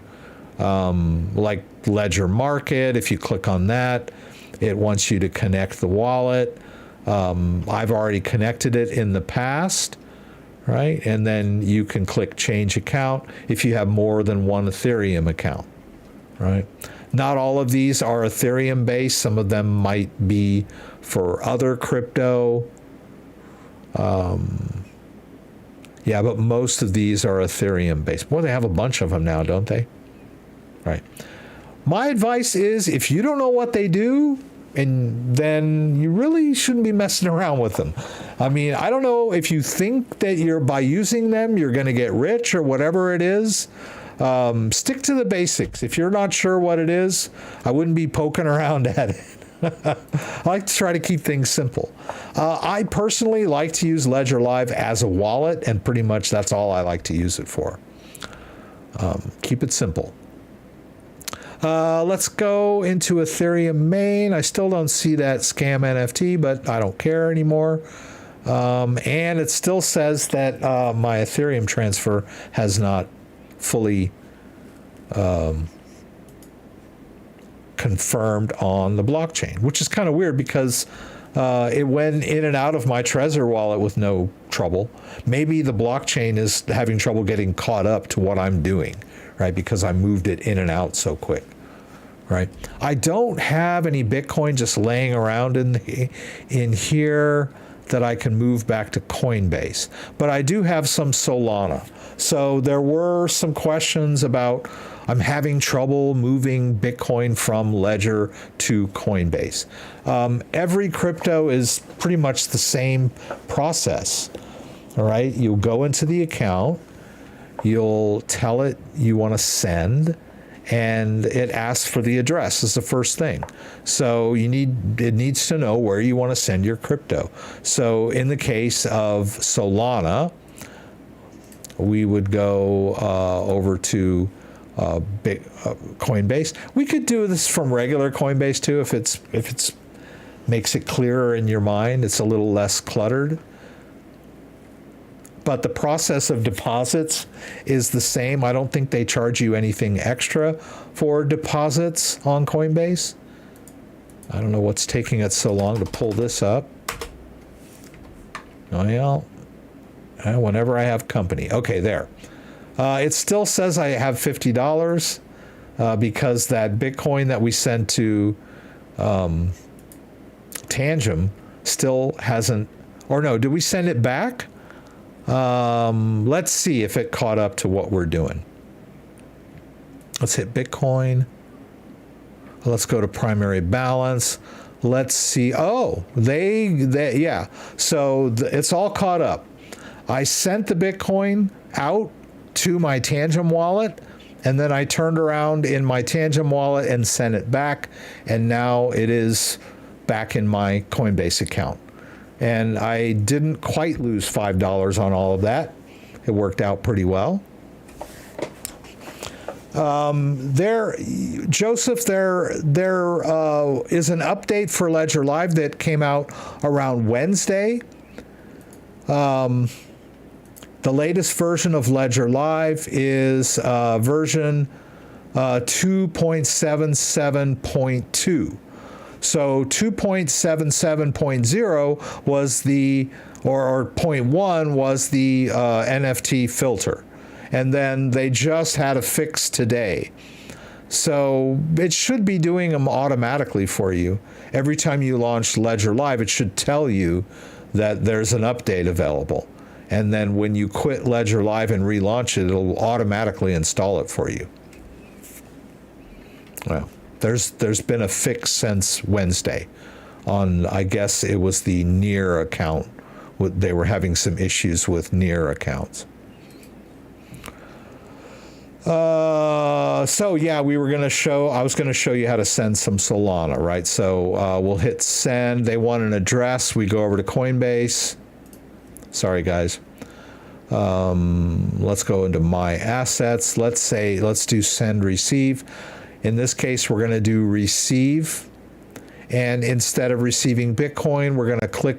Like Ledger Market, if you click on that, it wants you to connect the wallet. I've already connected it in the past, right? And then you can click change account if you have more than one Ethereum account, right? Not all of these are Ethereum based. Some of them might be for other crypto. Yeah, but most of these are Ethereum based. Boy, they have a bunch of them now, don't they? Right. My advice is if you don't know what they do, and then you really shouldn't be messing around with them. I mean, I don't know if you think that by using them, you're going to get rich or whatever it is. Stick to the basics. If you're not sure what it is, I wouldn't be poking around at it. I like to try to keep things simple. I personally like to use Ledger Live as a wallet, and pretty much that's all I like to use it for. Keep it simple. Let's go into Ethereum main. I still don't see that scam NFT, but I don't care anymore. And it still says that my Ethereum transfer has not fully confirmed on the blockchain, which is kind of weird because it went in and out of my Trezor wallet with no trouble. Maybe the blockchain is having trouble getting caught up to what I'm doing, right? Because I moved it in and out so quick, right? I don't have any Bitcoin just laying around in here that I can move back to Coinbase, but I do have some Solana. So there were some questions about I'm having trouble moving Bitcoin from Ledger to Coinbase. Every crypto is pretty much the same process. All right, you'll go into the account, you'll tell it you want to send, and it asks for the address is the first thing. So it needs to know where you want to send your crypto. So in the case of Solana, we would go over to Coinbase. We could do this from regular Coinbase too if it's makes it clearer in your mind. It's a little less cluttered. But the process of deposits is the same. I don't think they charge you anything extra for deposits on Coinbase. I don't know what's taking it so long to pull this up. Well, whenever I have company. Okay, there. It still says I have $50 because that Bitcoin that we sent to Tangum still hasn't, or no, did we send it back? Let's see if it caught up to what we're doing. Let's hit Bitcoin. Let's go to primary balance. Let's see. Oh, yeah. So it's all caught up. I sent the Bitcoin out to my Tangum wallet, and then I turned around in my Tangum wallet and sent it back, and now it is back in my Coinbase account. And I didn't quite lose $5 on all of that. It worked out pretty well. Joseph, there is an update for Ledger Live that came out around Wednesday. The latest version of Ledger Live is version 2.77.2. So 2.77.0 was or 0.1 was the NFT filter. And then they just had a fix today. So it should be doing them automatically for you. Every time you launch Ledger Live, it should tell you that there's an update available. And then when you quit Ledger Live and relaunch it, it'll automatically install it for you. Well, there's been a fix since Wednesday on, I guess it was the Near account. They were having some issues with Near accounts. So yeah, I was going to show you how to send some Solana, right? So we'll hit send. They want an address. We go over to Coinbase. Sorry, guys. Let's go into my assets. Let's do send receive. In this case, we're going to do receive. And instead of receiving Bitcoin, we're going to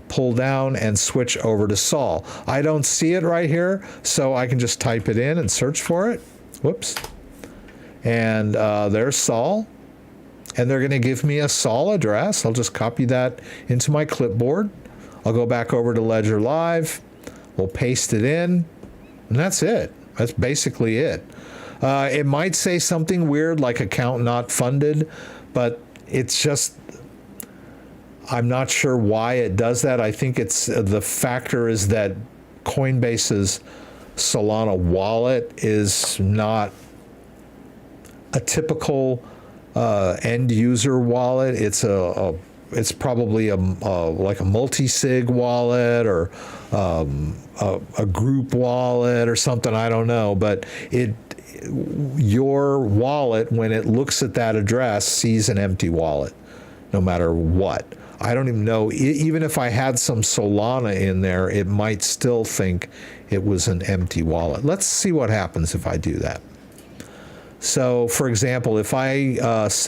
pull down and switch over to Sol. I don't see it right here, so I can just type it in and search for it. Whoops. And there's Sol. And they're going to give me a Sol address. I'll just copy that into my clipboard. I'll go back over to Ledger Live. We'll paste it in. And that's it. That's basically it. It might say something weird like account not funded, but it's just, I'm not sure why it does that. I think it's the factor is that Coinbase's Solana wallet is not a typical end user wallet. It's probably like a multi-sig wallet or a group wallet or something. I don't know, but your wallet, when it looks at that address, sees an empty wallet, no matter what. I don't even know, even if I had some Solana in there, it might still think it was an empty wallet. Let's see what happens if I do that. So, for example, if I let's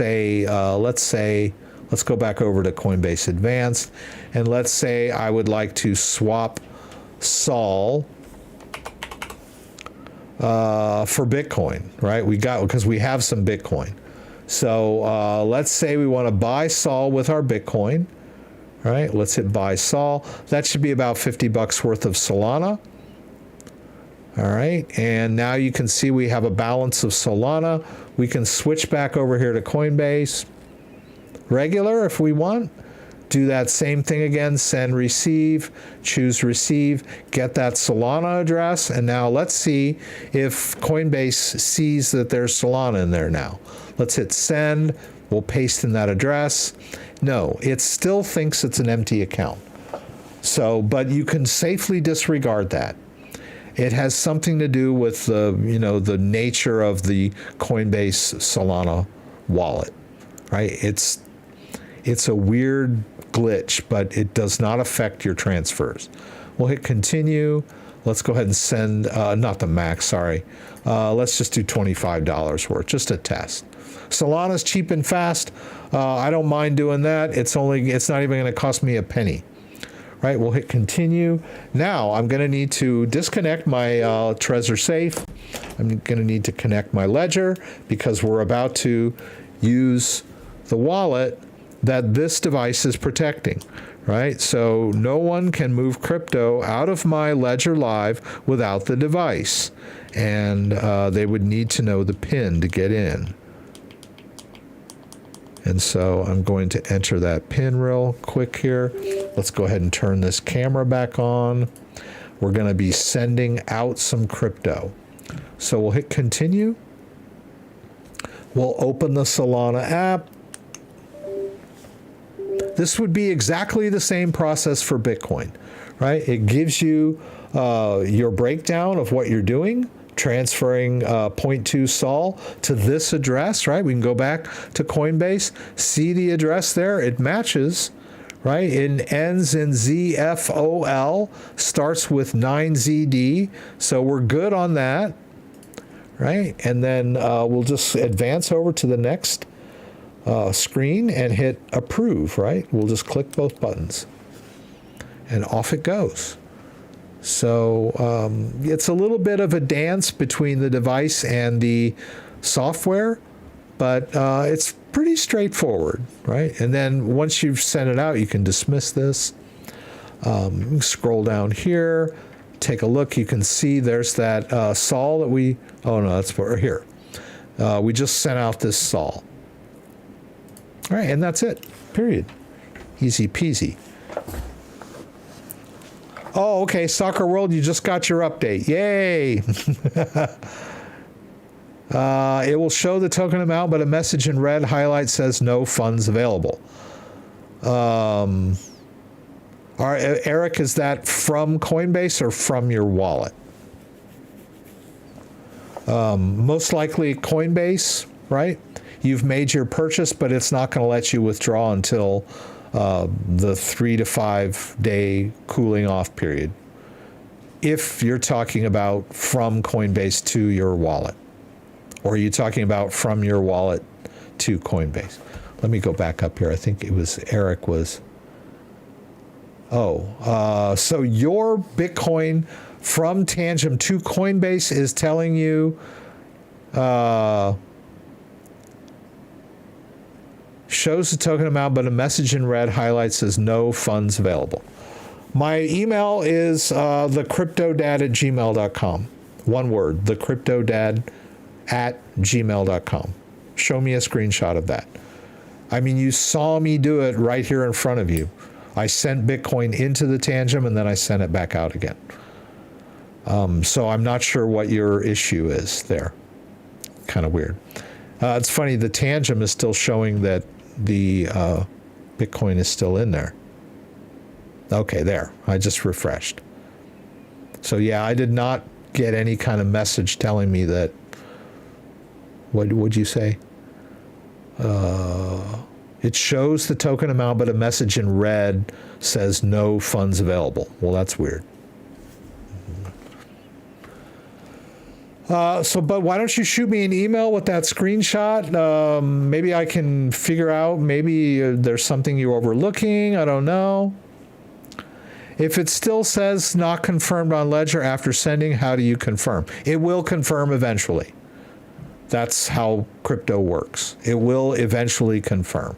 go back over to Coinbase Advanced, and let's say I would like to swap Sol for Bitcoin, right? Because we have some Bitcoin. So let's say we want to buy Sol with our Bitcoin. All right, let's hit buy Sol. That should be about $50 worth of Solana. All right, and now you can see we have a balance of Solana. We can switch back over here to Coinbase. Regular if we want. Do that same thing again, send receive, choose receive, get that Solana address, and now let's see if Coinbase sees that there's Solana in there now. Let's hit send, we'll paste in that address. No, it still thinks it's an empty account. So, but you can safely disregard that. It has something to do with the nature of the Coinbase Solana wallet, right? It's a weird glitch, but it does not affect your transfers. We'll hit continue. Let's go ahead and send, not the max, sorry. Let's just do $25 worth, just a test. Solana's cheap and fast. I don't mind doing that. It's not even going to cost me a penny. Right, we'll hit continue. Now I'm going to need to disconnect my Trezor safe. I'm going to need to connect my ledger because we're about to use the wallet that this device is protecting, right? So no one can move crypto out of my Ledger Live without the device. And they would need to know the PIN to get in. And so I'm going to enter that PIN real quick here. Let's go ahead and turn this camera back on. We're going to be sending out some crypto. So we'll hit continue. We'll open the Solana app. This would be exactly the same process for Bitcoin, right? It gives you your breakdown of what you're doing, transferring 0.2 Sol to this address, right? We can go back to Coinbase, see the address there. It matches, right? It ends in ZFOL, starts with 9ZD. So we're good on that, right? And then we'll just advance over to the next screen and hit approve, right? We'll just click both buttons and off it goes. So it's a little bit of a dance between the device and the software, but it's pretty straightforward, right? And then once you've sent it out, you can dismiss this. Scroll down here, take a look. You can see there's that Sol that oh no, that's for here. We just sent out this sol. All right, and that's it. Period. Easy peasy. Oh, okay, Soccer World, you just got your update. Yay! It will show the token amount, but a message in red highlight says no funds available. Eric, is that from Coinbase or from your wallet? Most likely Coinbase, right? You've made your purchase, but it's not going to let you withdraw until the 3 to 5 day cooling off period. If you're talking about from Coinbase to your wallet, or are you talking about from your wallet to Coinbase? Let me go back up here. I think it was Eric was. So your Bitcoin from Tangum to Coinbase is telling you shows the token amount, but a message in red highlights says no funds available. My email is thecryptodad@gmail.com. One word, thecryptodad@gmail.com. Show me a screenshot of that. I mean, you saw me do it right here in front of you. I sent Bitcoin into the Tangum and then I sent it back out again. So I'm not sure what your issue is there. Kind of weird. It's funny, the Tangum is still showing that the Bitcoin is still in there. Okay, there. I just refreshed. So yeah, I did not get any kind of message telling me that. What would you say? It shows the token amount, but a message in red says no funds available. Well, that's weird. But why don't you shoot me an email with that screenshot? Maybe I can figure out, maybe there's something you're overlooking. I don't know. If it still says not confirmed on Ledger after sending, how do you confirm? It will confirm eventually. That's how crypto works. It will eventually confirm.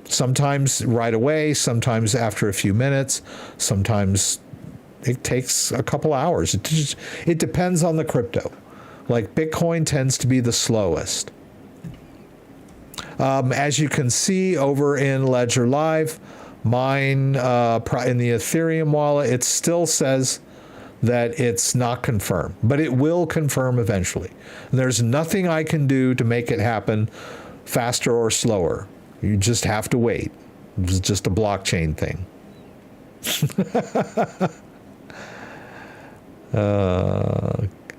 Sometimes right away, sometimes after a few minutes, sometimes it takes a couple hours. It depends on the crypto. Like Bitcoin tends to be the slowest. As you can see over in Ledger Live, mine in the Ethereum wallet, it still says that it's not confirmed, but it will confirm eventually. There's nothing I can do to make it happen faster or slower. You just have to wait. It's just a blockchain thing.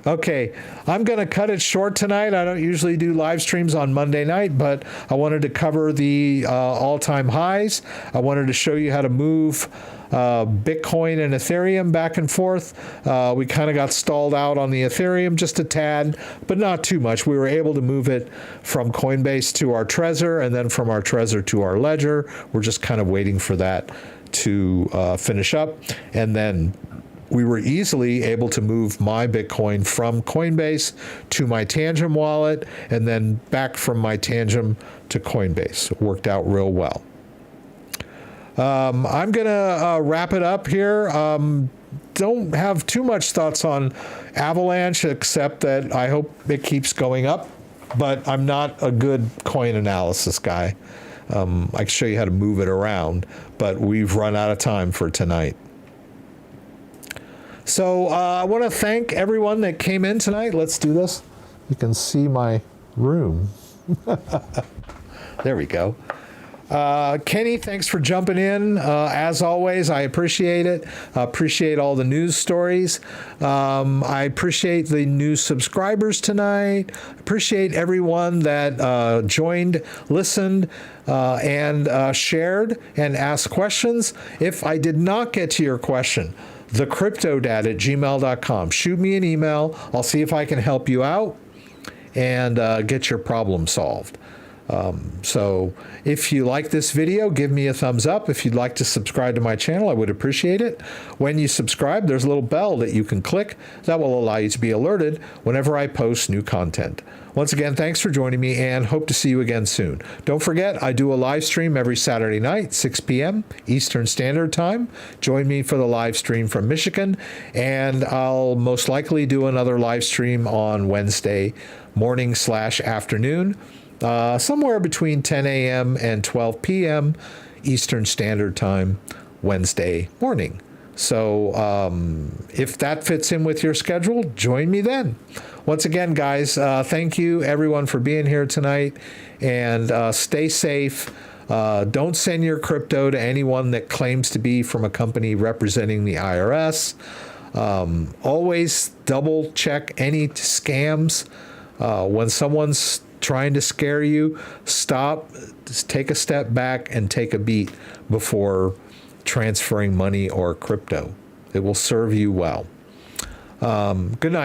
Okay, I'm going to cut it short tonight. I don't usually do live streams on Monday night, but I wanted to cover the all-time highs. I wanted to show you how to move Bitcoin and Ethereum back and forth. We kind of got stalled out on the Ethereum just a tad, but not too much. We were able to move it from Coinbase to our Trezor and then from our Trezor to our Ledger. We're just kind of waiting for that to finish up. And then we were easily able to move my Bitcoin from Coinbase to my Tangum wallet and then back from my Tangum to Coinbase. It worked out real well. I'm going to wrap it up here. Don't have too much thoughts on Avalanche, except that I hope it keeps going up, but I'm not a good coin analysis guy. I can show you how to move it around, but we've run out of time for tonight. So I want to thank everyone that came in tonight. Let's do this. You can see my room. There we go. Kenny, thanks for jumping in. As always, I appreciate it. I appreciate all the news stories. I appreciate the new subscribers tonight. Appreciate everyone that joined, listened, and shared and asked questions. If I did not get to your question, thecryptodad@gmail.com. Shoot me an email. I'll see if I can help you out and get your problem solved. So if you like this video, give me a thumbs up. If you'd like to subscribe to my channel, I would appreciate it. When you subscribe, there's a little bell that you can click that will allow you to be alerted whenever I post new content. Once again, thanks for joining me, and hope to see you again soon. Don't forget, I do a live stream every Saturday night, 6 p.m. Eastern Standard Time. Join me for the live stream from Michigan, and I'll most likely do another live stream on Wednesday morning/afternoon, somewhere between 10 a.m. and 12 p.m. Eastern Standard Time, Wednesday morning. So if that fits in with your schedule, join me then. Once again, guys, thank you, everyone, for being here tonight. And stay safe. Don't send your crypto to anyone that claims to be from a company representing the IRS. Always double check any scams. When someone's trying to scare you, stop, just take a step back and take a beat before transferring money or crypto. It will serve you well. Good night.